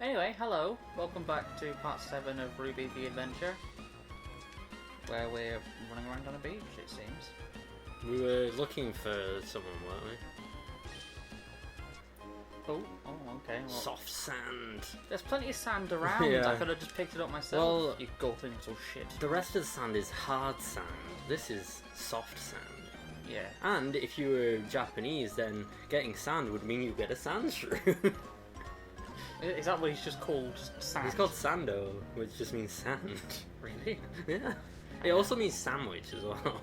Anyway, hello. Welcome back to part 7 of Ruby the Adventure, where we're running around on a beach, it seems. We were looking for someone, weren't we? Oh, okay. Well, soft sand. There's plenty of sand around. Yeah. I could have just picked it up myself. Well, you gulping little shit. The rest of the sand is hard sand. This is soft sand. Yeah. And if you were Japanese, then getting sand would mean you get a sand shrew. Is that what he's just called? Sand? It's called sando, which just means sand. Really? Yeah. It also means sandwich as well.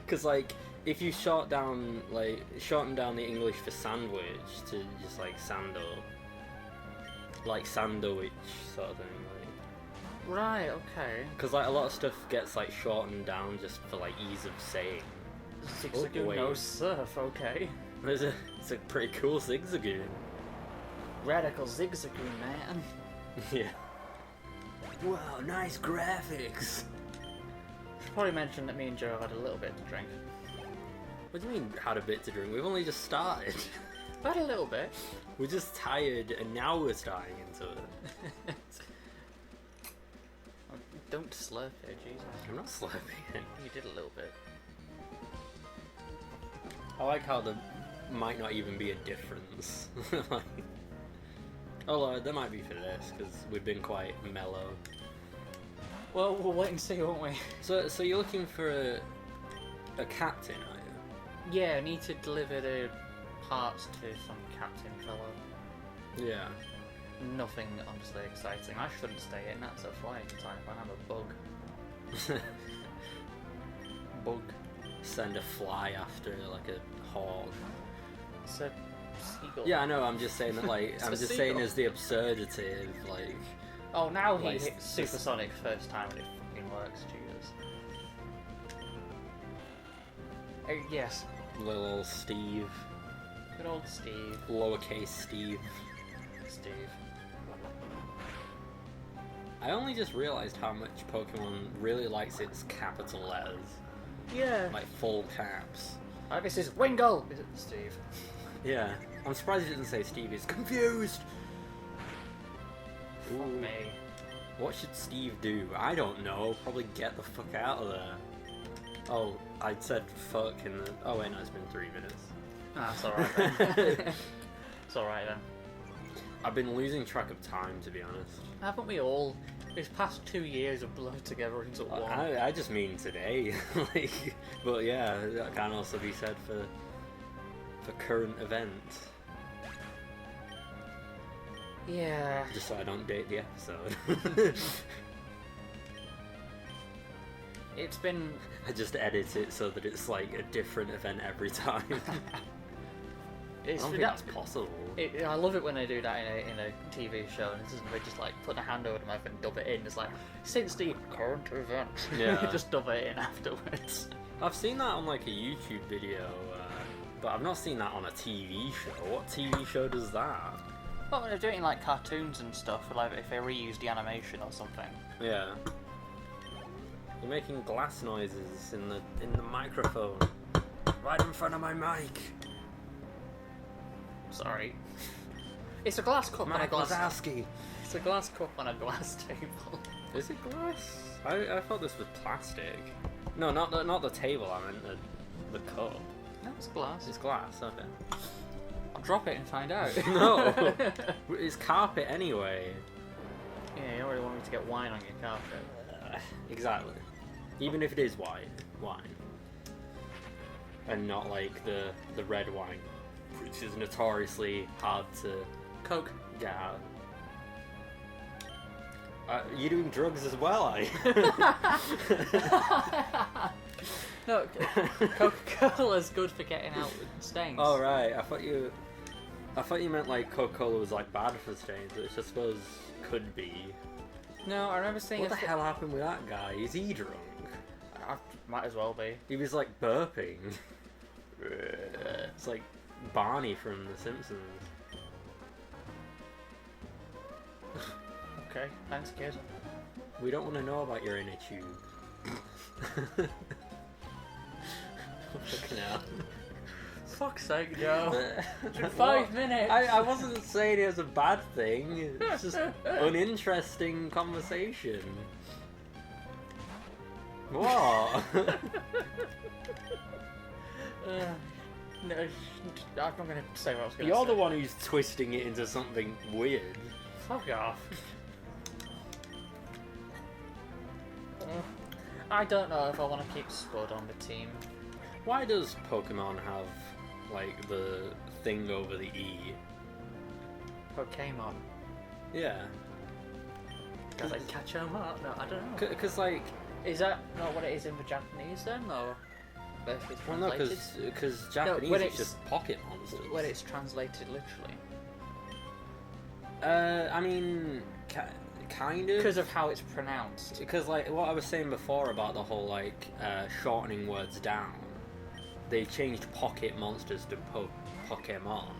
Because, like, if you shorten down the English for sandwich to just, like, sando, like, sandwich sort of thing, like. Right, okay. Because, like, a lot of stuff gets, like, shortened down just for, like, ease of saying. Zigzagoon no surf, okay. It's a pretty cool Zigzagoon. Radical Zigzagoon, man. Yeah. Wow, nice graphics. Should probably mention that me and Joe had a little bit to drink. What do you mean, had a bit to drink? We've only just started. But a little bit. We're just tired, and now we're starting into it. Don't slurp it, Jesus. I'm not slurping it. You did a little bit. I like how there might not even be a difference. Like, although there might be for this, because we've been quite mellow. Well, we'll wait and see, won't we? So you're looking for a captain, are you? Yeah, I need to deliver the parts to some captain fellow. Yeah. Nothing honestly exciting. I shouldn't stay in. That's a flying type. I have a bug. Bug. Send a fly after, like, a hawk. It's a seagull. Yeah, I know, I'm just saying that, like, I'm just saying as the absurdity of, like... Oh, now he like, hits Supersonic first time and it fucking works, Jesus. Yes. Little old Steve. Good old Steve. Lowercase Steve. Steve. I only just realised how much Pokemon really likes its capital letters. Yeah. Like, full caps. This is Wingull! Is it Steve? Yeah. I'm surprised it didn't say Steve. He's confused! Fuck me. What should Steve do? I don't know. Probably get the fuck out of there. Oh, I said fuck in the... Oh wait, no, it's been 3 minutes. Ah, it's alright then. It's alright then. I've been losing track of time, to be honest. Haven't we all? These past 2 years have blurred together into one. I just mean today. Like, but yeah, that can also be said for current events. Yeah. Just so I don't date the episode. It's been... I just edit it so that it's like a different event every time. I don't think that's possible. I love it when they do that in a TV show, and it doesn't they just like put a hand over the mouth and dub it in. It's like, since the current event, Yeah. just dub it in afterwards. I've seen that on like a YouTube video, but I've not seen that on a TV show. What TV show does that? Well, when they're doing like cartoons and stuff, like if they reuse the animation or something. Yeah. You're making glass noises in the microphone, right in front of my mic. Sorry. It's a glass cup on a glass. Wazowski. It's a glass cup on a glass table. Is it glass? I thought this was plastic. No, not the table. I meant the cup. No, it's glass. It's glass. Okay. I'll drop it and find out. No, it's carpet anyway. Yeah, you already want me to get wine on your carpet. Exactly. Even if it is wine, and not like the red wine, which is notoriously hard to Coke. get out. You're doing drugs as well, are you? No, Coca-Cola's good for getting out stains. Oh right, I thought you meant like Coca-Cola was like bad for stains, which I suppose could be. No, I remember seeing What the hell happened with that guy? Is he drunk? Might as well be. He was like burping. It's like Barney from The Simpsons. Okay, thanks kid. We don't want to know about your inner tube. Fucking hell. fuck's sake, Joe. It's been What? 5 minutes. I wasn't saying it was a bad thing. It's just uninteresting conversation. What? No, I'm not going to say what I was going to say. You're the one who's twisting it into something weird. Fuck off. I don't know if I want to keep Spud on the team. Why does Pokemon have, like, the thing over the E? Pokémon. Yeah. Because I catch 'em up? No, I don't know. Because, like... Is that not what it is in the Japanese then, or if it's Well, no, translated? because Japanese when is it's- just pocket monsters. When it's translated literally. I mean, kind of. Because of how it's pronounced. Because, like, what I was saying before about the whole, like, shortening words down, they changed pocket monsters to Pokemon.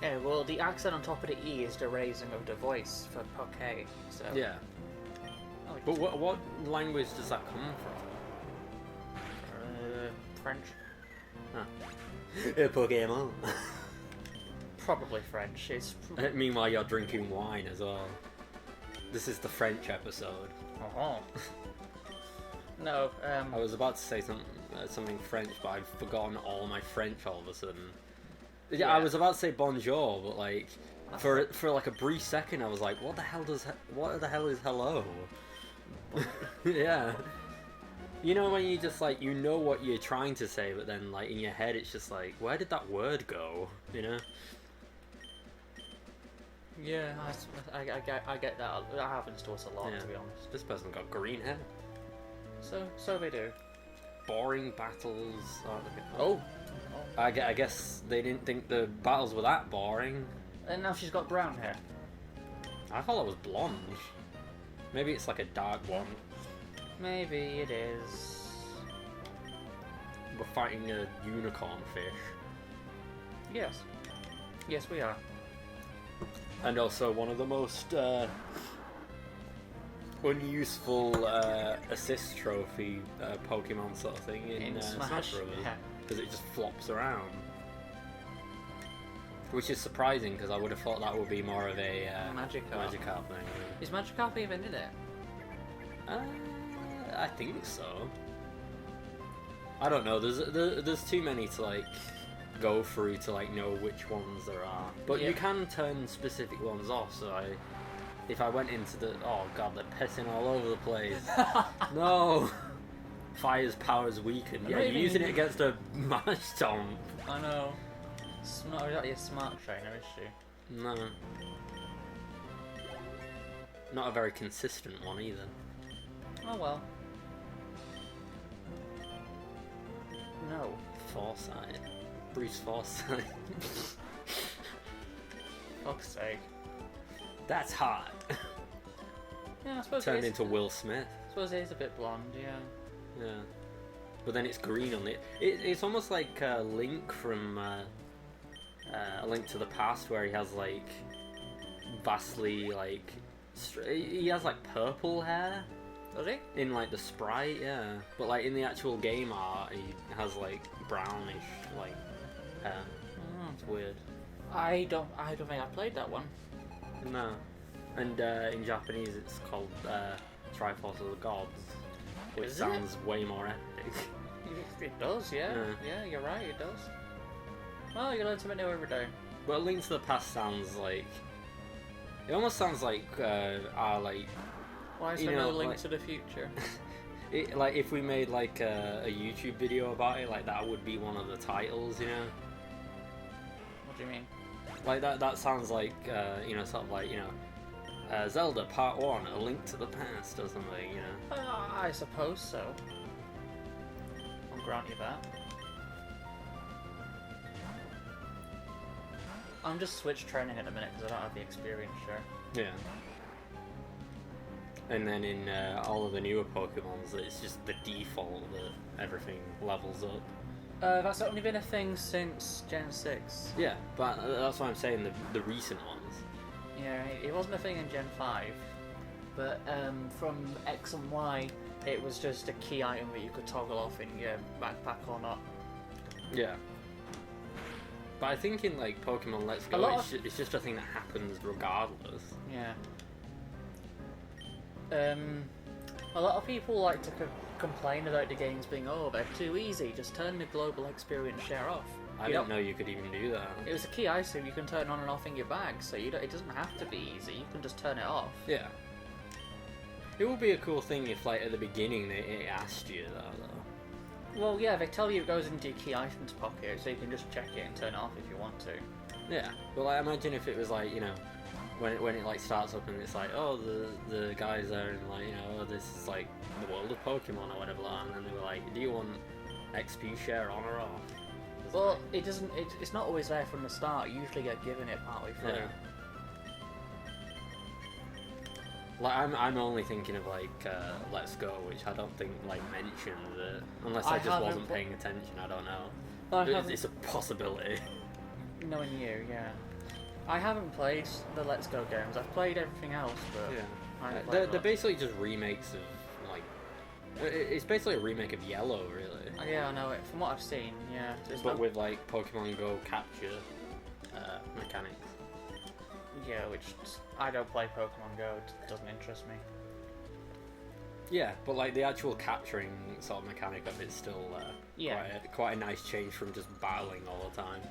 Yeah, well, the accent on top of the E is the raising of the voice for Poké, so... Yeah. Oh, But what language does that come from? French. Pokemon. Probably French. It's... Meanwhile, you're drinking wine as well. This is the French episode. Oh. No, I was about to say something French, but I've forgotten all my French all of a sudden. Yeah, I was about to say bonjour, but like for like a brief second, I was like, what the hell is hello? Yeah. You know when you just like you know what you're trying to say, but then like in your head it's just like, where did that word go? You know? Yeah, I get that. That happens to us a lot, Yeah. to be honest. This person got green hair. So they do. Boring battles. Oh. I guess they didn't think the battles were that boring. And now she's got brown hair. I thought it was blonde. Maybe it's like a dark one. Maybe it is. We're fighting a unicorn fish. Yes. Yes, we are. And also one of the most unuseful assist trophy Pokemon sort of thing in Smash Bros. Yeah. Because it just flops around. Which is surprising because I would have thought that would be more of a Magikarp. Magikarp thing. Is Magikarp even in it? I think so. I don't know. There's too many to like go through to like know which ones there are. But you can turn specific ones off. So if I went into the god, they're pissing all over the place. No. Fire's power's weakened. Yeah, you're using it against a Marshtomp. I know. Not exactly a smart trainer, is she? No. Not a very consistent one either. Oh well. No. Foresight. Bruce Forsyth. Fuck's sake. That's hot. Yeah, I suppose Turned it is, into Will Smith. I suppose it is a bit blonde, yeah. Yeah. But then it's green on it. It's almost like Link from A Link to the Past, where he has like vastly like he has like purple hair. Does he? In like the sprite, yeah. But like in the actual game art, he has like brownish like hair. It's weird. I don't think I played that one. No. And in Japanese, it's called Triforce of the Gods, which Is it? sounds way more epic. It does, yeah. Yeah, you're right, it does. Well, you learn something new every day. But Link to the Past sounds like it almost sounds like our like Why is you there no know, Link like- to the Future? like if we made like a YouTube video about it, like that would be one of the titles, you know. What do you mean? Like that sounds like you know, sort of like, you know, Zelda Part 1, A Link to the Past or something, you know. I suppose so. I'll grant you that. I'm just Switch training at the minute because I don't have the experience, sure. Yeah. And then in all of the newer Pokemons, it's just the default that everything levels up. That's only been a thing since Gen 6. Yeah, but that's why I'm saying the recent ones. Yeah, it wasn't a thing in Gen 5, but from X and Y, it was just a key item that you could toggle off in your backpack or not. Yeah. But I think in like Pokemon Let's A Go, lot it's just a thing that happens regardless. Yeah. A lot of people like to complain about the games being, oh, they're too easy, just turn the global experience share off. I didn't know you could even do that. It was a key item you can turn on and off in your bag, so it doesn't have to be easy, you can just turn it off. Yeah. It would be a cool thing if, like, at the beginning it asked you that, though. Well, yeah, they tell you it goes into your key items pocket, so you can just check it and turn it off if you want to. Yeah. Well, like, imagine if it was like, you know, when it like starts up and it's like, oh, the guys there and like, you know, oh, this is like the world of Pokemon or whatever, and then they were like, do you want XP share on or off? Well, it doesn't. It's not always there from the start. You usually get given it partway through. Yeah. Like I'm only thinking of like Let's Go, which I don't think like mentions it, unless I just wasn't paying attention. I don't know. It's a possibility. Knowing you, yeah. I haven't played the Let's Go games. I've played everything else, but yeah, they're basically just remakes of like. It's basically a remake of Yellow, really. Yeah, I know it. From what I've seen, yeah. But with like Pokemon Go capture mechanics. Yeah, which I don't play Pokemon Go. It doesn't interest me. Yeah, but like the actual capturing sort of mechanic of it's still quite a nice change from just battling all the time.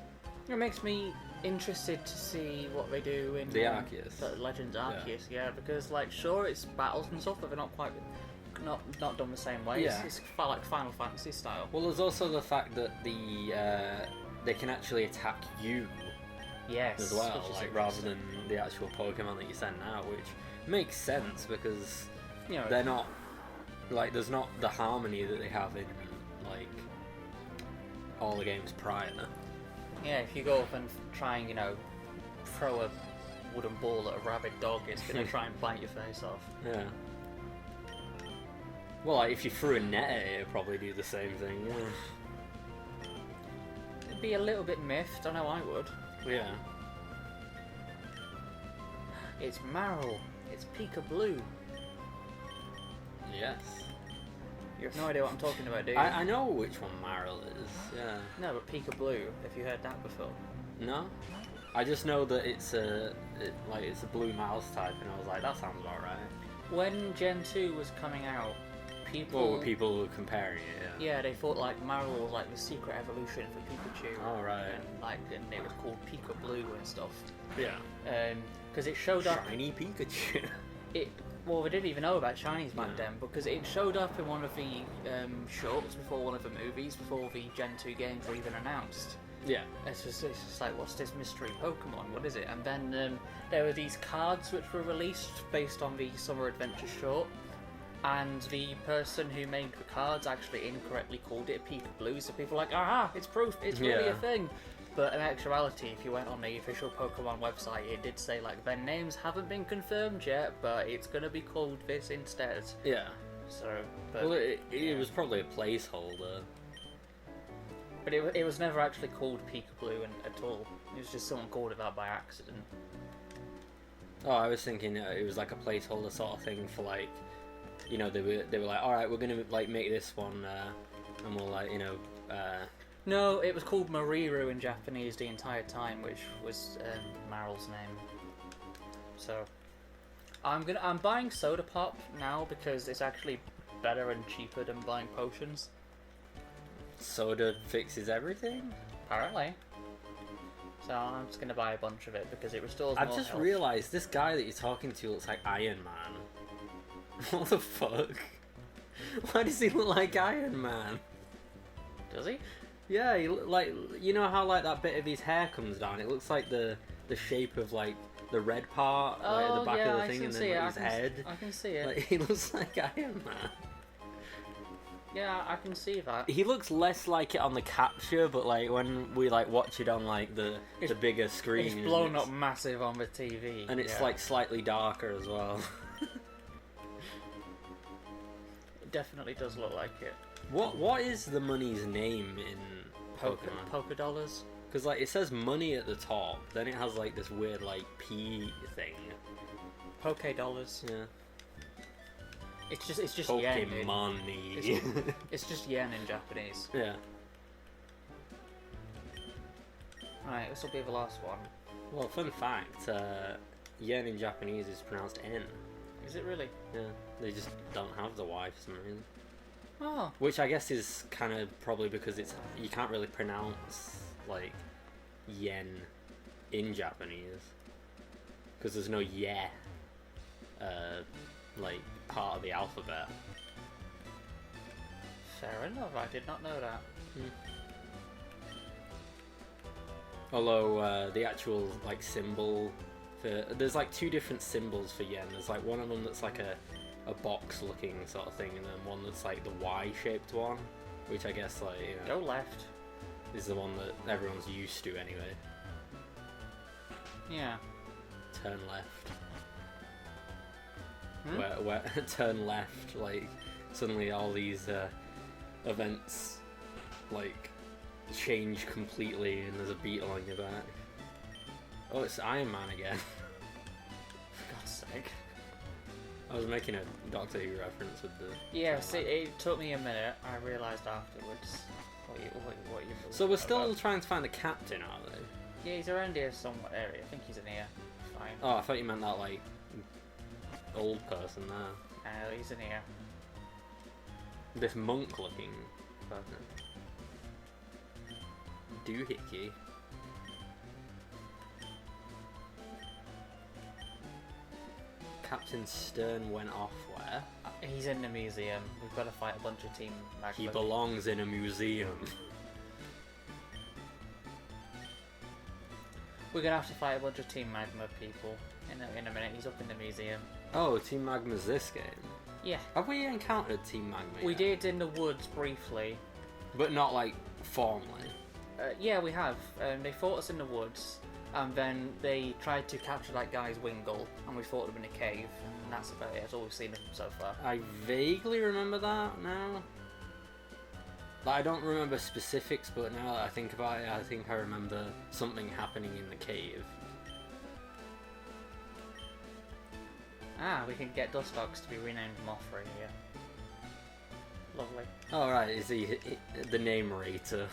It makes me interested to see what they do in the Arceus. The Legends Arceus, yeah, because like sure it's battles and stuff, but they're not quite not done the same way. Yeah. It's like Final Fantasy style. Well, there's also the fact that they can actually attack you. Yes. As well, like rather than the actual Pokemon that you send out, which makes sense because they're not like there's not the harmony that they have in like all the games prior. Yeah, if you go up and try and throw a wooden ball at a rabid dog, it's gonna try and bite your face off. Yeah. Well, like, if you threw a net at it, it'd probably do the same thing. Yeah. It'd be a little bit miffed. I know I would. Yeah. It's Marill. It's Pika Blue. Yes. You have no idea what I'm talking about, do you? I know which one Marill is, yeah. No, but Pika Blue, have you heard that before? No? I just know that it's a blue mouse type, and I was like, that sounds about right. When Gen 2 was coming out, people were comparing it, yeah. Yeah, they thought like Marill was like the secret evolution for Pikachu. Oh, right. And it was called Pika Blue and stuff. Yeah. Because it showed up... Shiny Pikachu. Well, we didn't even know about shinies back then, because it showed up in one of the shorts before one of the movies, before the Gen 2 games were even announced. Yeah. It's just like, what's this mystery Pokemon? What is it? And then there were these cards which were released based on the Summer Adventure short, and the person who made the cards actually incorrectly called it Pika Blue, so people were like, aha, it's proof, it's really a thing. But in actuality, if you went on the official Pokemon website, it did say like their names haven't been confirmed yet, but it's gonna be called this instead. Yeah. So, but, well, it was probably a placeholder. But it was never actually called Pika Blue at all. It was just someone called it that by accident. Oh, I was thinking it was like a placeholder sort of thing for like, they were like, all right, we're gonna like make this one, and we'll like No, it was called Mariru in Japanese the entire time, which was Marill's name. So I'm buying Soda Pop now because it's actually better and cheaper than buying potions. Soda fixes everything? Apparently. So I'm just gonna buy a bunch of it because it restores more I've just health. realised this guy that you're talking to looks like Iron Man. What the fuck? Why does he look like Iron Man? Does he? Yeah, he like how like that bit of his hair comes down. It looks like the shape of like the red part at the back of the thing, and then like, his head. I can see it. Like, he looks like Iron Man. Yeah, I can see that. He looks less like it on the capture, but like when we like watch it on like the bigger screen, it's blown up massive on the TV, and it's like slightly darker as well. It definitely does look like it. What is the money's name in Pokemon? Poké dollars. Because like it says money at the top, then it has like this weird like P thing. Poké dollars. Yeah. It's just yen. Pokemon-y. It's just yen in Japanese. Yeah. Alright, this will be the last one. Well, fun fact, yen in Japanese is pronounced N. Is it really? Yeah, they just don't have the Y for some reason. Oh. Which I guess is kind of probably because you can't really pronounce like yen in Japanese because there's no yeah like part of the alphabet. Fair enough, I did not know that. Although the actual like symbol for there's like two different symbols for yen. There's like one of them that's like a box looking sort of thing, and then one that's like the Y shaped one, which I guess like Go left. is the one that everyone's used to anyway. Yeah. Turn left. Where turn left, like suddenly all these events like change completely and there's a beetle on your back. Oh, it's Iron Man again. For God's sake. I was making a Doctor Who reference with the... Yeah, see, it took me a minute. I realised afterwards what you So we're still trying to find the captain, are they? Yeah, he's around here somewhere area. I think he's in here. Fine. Oh, I thought you meant that, like, old person there. No, he's in here. This monk-looking person. Doohickey. Captain Stern went off where? He's in the museum. We've got to fight a bunch of Team Magma. He belongs in a museum. We're gonna have to fight a bunch of Team Magma people in a minute. He's up in the museum. Oh, Team Magma's this game? Yeah. Have we encountered Team Magma We yet? did in the woods briefly. But not, like, formally? Yeah, we have. They fought us in the woods, and then they tried to capture that guy's Wingle, and we fought them in a cave, and that's about it. That's all we've seen of them so far. I vaguely remember that now. Like, I don't remember specifics, but now that I think about it, I think I remember something happening in the cave. Ah, we can get Dustox to be renamed Mothra here. Lovely. Oh, right, is he the name rater?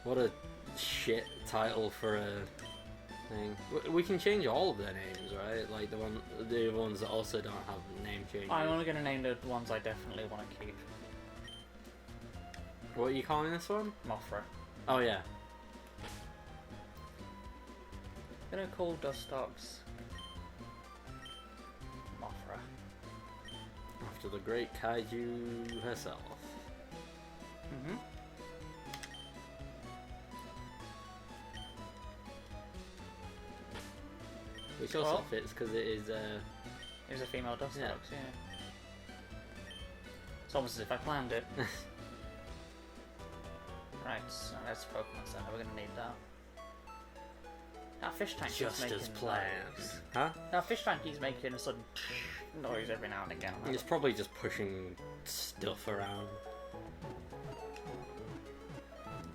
What a shit title for a thing. We can change all of their names, right? Like the ones that also don't have name changes. I'm only going to name the ones I definitely want to keep. What are you calling this one? Mothra. Oh, yeah. I'm going to call Dustox Mothra. After the great kaiju herself. Mm-hmm. Which also fits because it is It was a female Dustox, yeah. It's almost as if I planned it. Right, so that's Pokemon Center. We're gonna need that. That fish tank just keeps as making planned. noise. Huh? That fish tank keeps making a sudden noise every now and again. It's probably just pushing stuff around.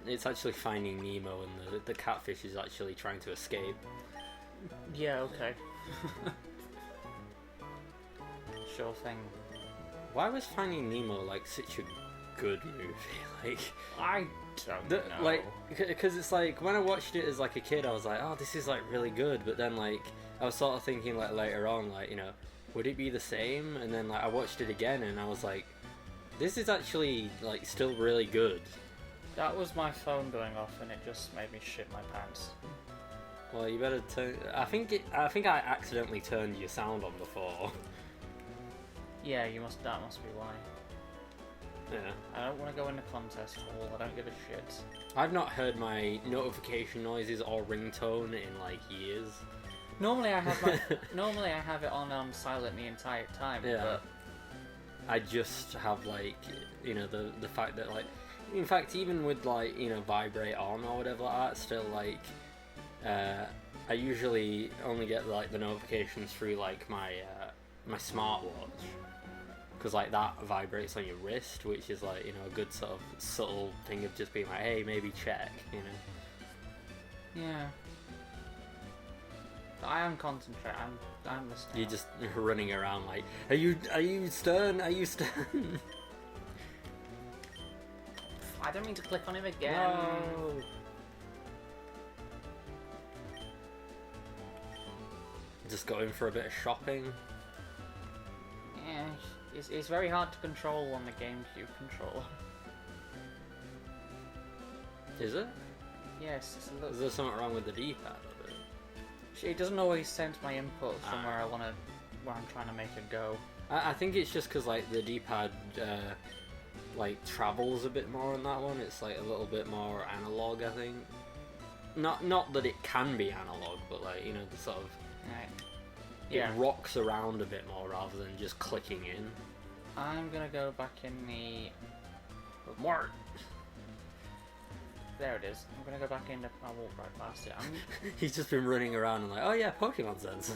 It's actually finding Nemo, and the catfish is actually trying to escape. Yeah, okay. Sure thing. Why was Finding Nemo like such a good movie? Like, I don't know. like, because it's like when I watched it as like a kid, I was like, oh, this is like really good. But then like I was sort of thinking like later on, like, you know, would it be the same? And then like I watched it again, and I was like, this is actually like still really good. That was my phone going off, and it just made me shit my pants. Well, you better turn. I think I accidentally turned your sound on before. Yeah, that must be why. Yeah. I don't want to go in the contest hall. I don't give a shit. I've not heard my notification noises or ringtone in like years. Normally I have it on silent the entire time. Yeah. But I just have like, you know, the fact that like, in fact, even with like, you know, vibrate on or whatever like that, still like, I usually only get like the notifications through like my smartwatch, because like that vibrates on your wrist, which is like, you know, a good sort of subtle thing of just being like, hey, maybe check, you know. yeah. I am concentrating. I'm listening. You're just running around like, are you Stern? Are you Stern? I don't mean to click on him again. No. Just going for a bit of shopping. Yeah, it's very hard to control on the GameCube controller. Is it? Yes, it's a little... Is there something wrong with the D-pad with it? It doesn't always sense my inputs from where I'm trying to make it go. I think it's just because like the D-pad like travels a bit more on that one. It's like a little bit more analog, I think. Not that it can be analog, but like, you know, the sort of Right. it rocks around a bit more rather than just clicking in. I'm gonna go back in the... More. There it is. I'm gonna go back in. I'll walk right past it. He's just been running around and like, oh yeah, Pokemon Sense.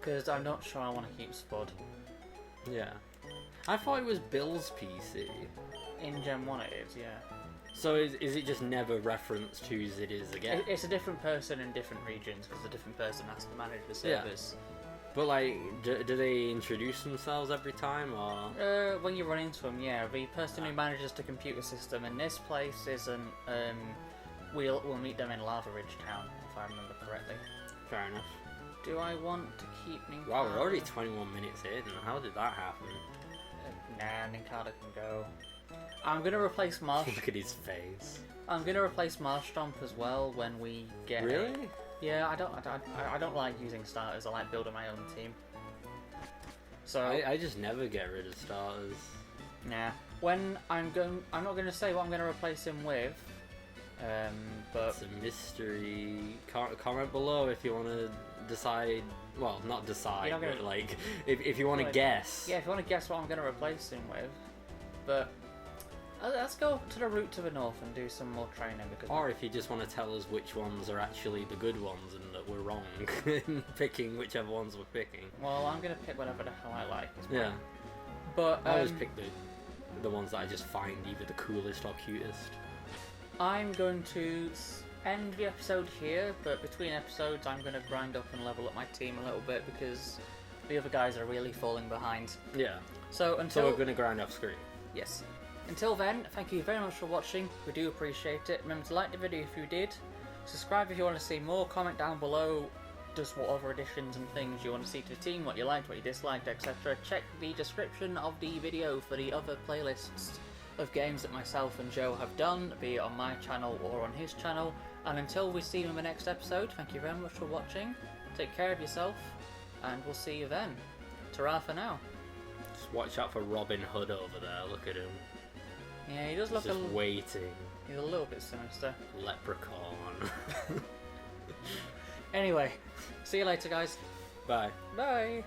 Because I'm not sure I want to keep Spud. Yeah. I thought it was Bill's PC. In Gen 1 it is, yeah. So is it just never referenced whose it is again? It's a different person in different regions because a different person has to manage the servers. But like, do they introduce themselves every time, or? When you run into them, yeah. The person who manages the computer system in this place isn't. We'll meet them in Lava Ridge Town, if I remember correctly. Fair enough. Do I want to keep Ninkada? Wow, we're already 21 minutes in. How did that happen? Nah, Ninkada can go. I'm gonna replace Marsh. Look at his face. I'm gonna replace Marshtomp as well when we get. Really? Yeah, I don't like using starters. I like building my own team. So I just never get rid of starters. Nah. When I'm not gonna say what I'm gonna replace him with. But it's a mystery. Comment below if you want to decide. Well, not decide, but like if you want to guess. Yeah, if you want to guess what I'm gonna replace him with. But let's go to the route to the north and do some more training. Because or if you just want to tell us which ones are actually the good ones and that we're wrong in picking whichever ones we're picking. Well, I'm gonna pick whatever the hell I like. Yeah. But I always pick the ones that I just find either the coolest or cutest. I'm going to end the episode here, but between episodes I'm going to grind up and level up my team a little bit because the other guys are really falling behind. Yeah. So we're going to grind off screen. Yes. Until then, thank you very much for watching. We do appreciate it. Remember to like the video if you did. Subscribe if you want to see more. Comment down below just what other additions and things you want to see to the team, what you liked, what you disliked, etc. Check the description of the video for the other playlists of games that myself and Joe have done, be it on my channel or on his channel. And until we see you in the next episode, thank you very much for watching. Take care of yourself, and we'll see you then. Ta-ra for now. Just watch out for Robin Hood over there. Look at him. Yeah, he does look just waiting. He's a little bit sinister. Leprechaun. Anyway, see you later, guys. Bye. Bye.